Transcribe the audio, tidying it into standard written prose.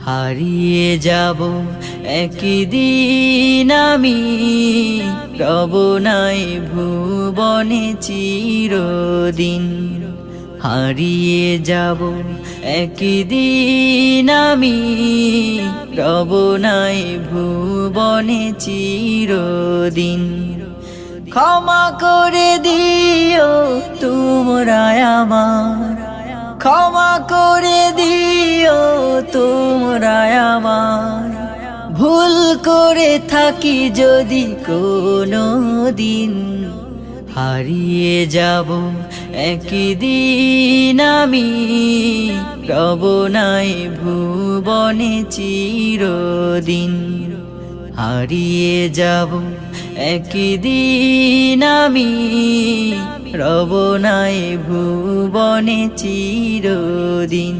হারিয়ে যাব একদিন আমি, রব নাই ভুবনে চিরদিন। হারিয়ে যাব একদিন আমি, রব নাই ভুবনে চিরদিন। ক্ষমা করে দিও তোমরা আমার, ক্ষমা করে দিও তোমরা আমার, ভুল করে থাকি যদি কোনো দিন। হারিয়ে যাব একদিন আমি, রব নাই ভুবনে চিরদিন। হারিয়ে যাব একদিন আমি, রব নাই ভুবনে চিরদিন।